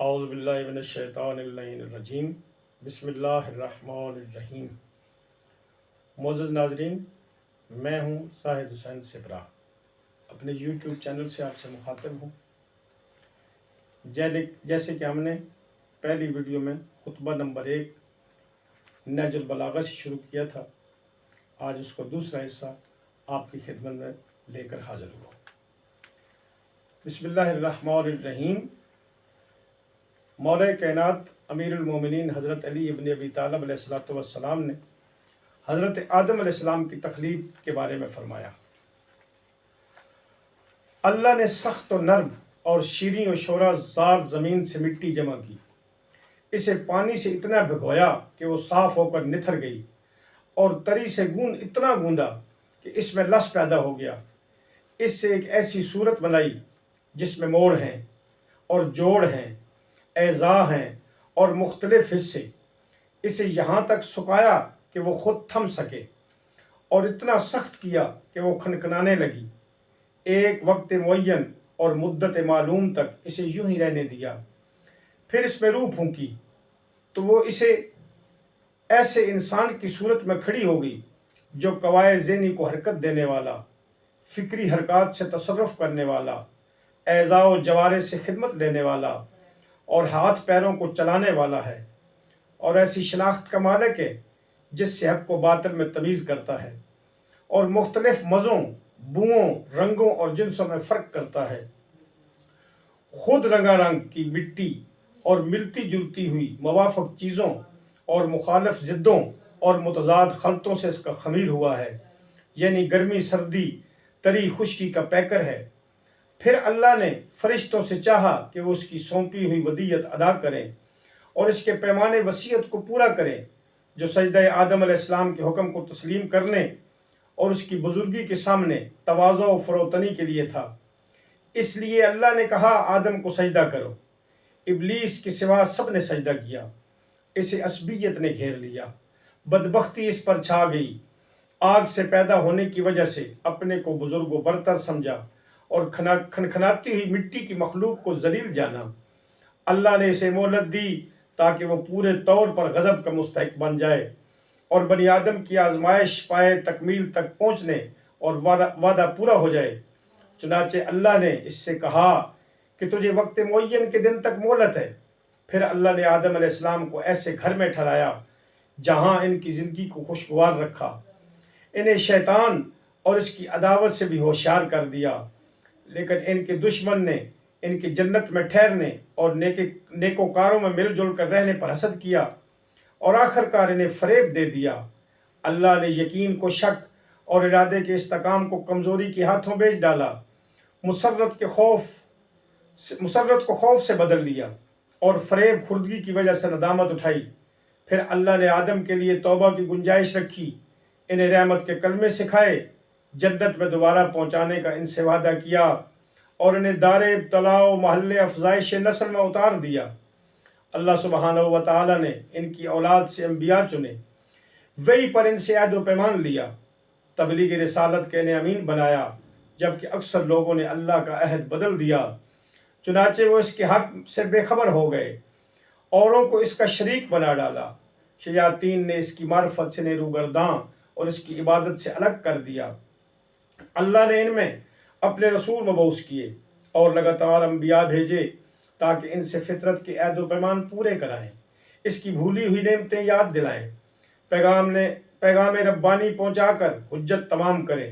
اعوذ باللہ من الشیطان اللعین الرجیم بسم اللہ الرحمن الرحیم۔ معزز ناظرین، میں ہوں زاہد حسین سپرا، اپنے یوٹیوب چینل سے آپ سے مخاطب ہوں۔ جیسے کہ ہم نے پہلی ویڈیو میں خطبہ نمبر 1 نہج البلاغہ سے شروع کیا تھا، آج اس کو دوسرا حصہ آپ کی خدمت میں لے کر حاضر ہوا۔ بسم اللہ الرحمن الرحیم۔ مولا کائنات امیر المومنین حضرت علی ابن ابی طالب علیہ السلام نے حضرت آدم علیہ السلام کی تخلیق کے بارے میں فرمایا، اللہ نے سخت و نرم اور شیریں و شورا زار زمین سے مٹی جمع کی، اسے پانی سے اتنا بھگویا کہ وہ صاف ہو کر نتھر گئی، اور تری سے گوند اتنا گوندا کہ اس میں لس پیدا ہو گیا۔ اس سے ایک ایسی صورت بنائی جس میں موڑ ہیں اور جوڑ ہیں، اعضاء ہیں اور مختلف حصے، اسے یہاں تک سکایا کہ وہ خود تھم سکے، اور اتنا سخت کیا کہ وہ کھنکھنانے لگی۔ ایک وقت معین اور مدت معلوم تک اسے یوں ہی رہنے دیا، پھر اس میں روح پھونکی تو وہ اسے ایسے انسان کی صورت میں کھڑی ہو گئی جو قوائے ذہنی کو حرکت دینے والا، فکری حرکات سے تصرف کرنے والا، اعضاء و جوارح سے خدمت لینے والا اور ہاتھ پیروں کو چلانے والا ہے، اور ایسی شناخت کا مالک ہے جس سے حق و باطل میں تمیز کرتا ہے، اور مختلف مزوں، بوؤں، رنگوں اور جنسوں میں فرق کرتا ہے۔ خود رنگا رنگ کی مٹی اور ملتی جلتی ہوئی موافق چیزوں اور مخالف ضدوں اور متضاد خلطوں سے اس کا خمیر ہوا ہے، یعنی گرمی سردی، تری خشکی کا پیکر ہے۔ پھر اللہ نے فرشتوں سے چاہا کہ وہ اس کی سونپی ہوئی ودیت ادا کریں اور اس کے پیمانے وصیت کو پورا کریں جو سجدہ آدم علیہ السلام کے حکم کو تسلیم کرنے اور اس کی بزرگی کے سامنے تواضع و فروتنی کے لیے تھا۔ اس لیے اللہ نے کہا آدم کو سجدہ کرو۔ ابلیس کے سوا سب نے سجدہ کیا، اسے عصبیت نے گھیر لیا، بدبختی اس پر چھا گئی۔ آگ سے پیدا ہونے کی وجہ سے اپنے کو بزرگ و برتر سمجھا اور کھنکھناتی ہوئی مٹی کی مخلوق کو ذلیل جانا۔ اللہ نے اسے مہلت دی تاکہ وہ پورے طور پر غضب کا مستحق بن جائے اور بنی آدم کی آزمائش پائے تکمیل تک پہنچنے اور وعدہ پورا ہو جائے۔ چنانچہ اللہ نے اس سے کہا کہ تجھے وقت معین کے دن تک مہلت ہے۔ پھر اللہ نے آدم علیہ السلام کو ایسے گھر میں ٹھہرایا جہاں ان کی زندگی کو خوشگوار رکھا۔ انہیں شیطان اور اس کی عداوت سے بھی ہوشیار کر دیا، لیکن ان کے دشمن نے ان کی جنت میں ٹھہرنے اور نیکوکاروں میں مل جل کر رہنے پر حسد کیا، اور آخر کار انہیں فریب دے دیا۔ اللہ نے یقین کو شک اور ارادے کے استحکام کو کمزوری کے ہاتھوں بیچ ڈالا، مسرت کو خوف سے بدل لیا اور فریب خوردگی کی وجہ سے ندامت اٹھائی۔ پھر اللہ نے آدم کے لیے توبہ کی گنجائش رکھی، انہیں رحمت کے کلمے سکھائے، جنت میں دوبارہ پہنچانے کا ان سے وعدہ کیا، اور انہیں دار ابتلاء و محل افزائش نسل میں اتار دیا۔ اللہ سبحانہ و تعالی نے ان کی اولاد سے انبیاء چنے، وہی پر ان سے عہد و پیمان لیا، تبلیغ رسالت کے انہیں امین بنایا، جبکہ اکثر لوگوں نے اللہ کا عہد بدل دیا۔ چنانچہ وہ اس کے حق سے بے خبر ہو گئے، اوروں کو اس کا شریک بنا ڈالا۔ شیاطین نے اس کی معرفت سے روگرداں اور اس کی عبادت سے الگ کر دیا۔ اللہ نے ان میں اپنے رسول مبعوث کیے اور لگاتار انبیاء بھیجے تاکہ ان سے فطرت کے عہد و پیمان پورے کرائیں، اس کی بھولی ہوئی نعمتیں یاد دلائیں، پیغام ربانی پہنچا کر حجت تمام کریں،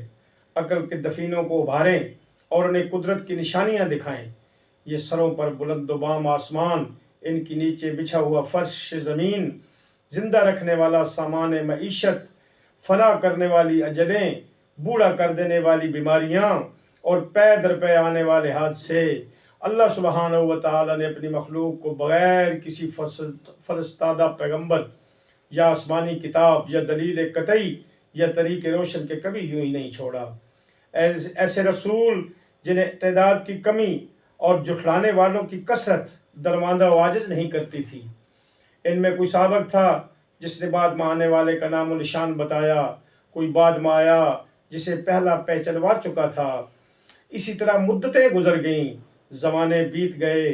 عقل کے دفینوں کو ابھاریں اور انہیں قدرت کی نشانیاں دکھائیں۔ یہ سروں پر بلند و بام آسمان، ان کے نیچے بچھا ہوا فرش زمین، زندہ رکھنے والا سامان معیشت، فنا کرنے والی اجلیں، بوڑھا کر دینے والی بیماریاں اور پے در پے آنے والے حادثے، اللہ سبحانہ و تعالی نے اپنی مخلوق کو بغیر کسی فرستادہ پیغمبر یا آسمانی کتاب یا دلیل قطعی یا طریق روشن کے کبھی یوں ہی نہیں چھوڑا۔ ایسے رسول جنہیں تعداد کی کمی اور جھٹلانے والوں کی کثرت درماندہ و عاجز نہیں کرتی تھی۔ ان میں کوئی سابق تھا جس نے بعد میں آنے والے کا نام و نشان بتایا، کوئی بعد میں آیا جسے پہلا پہچنوا چکا تھا۔ اسی طرح مدتیں گزر گئیں، زمانے بیت گئے،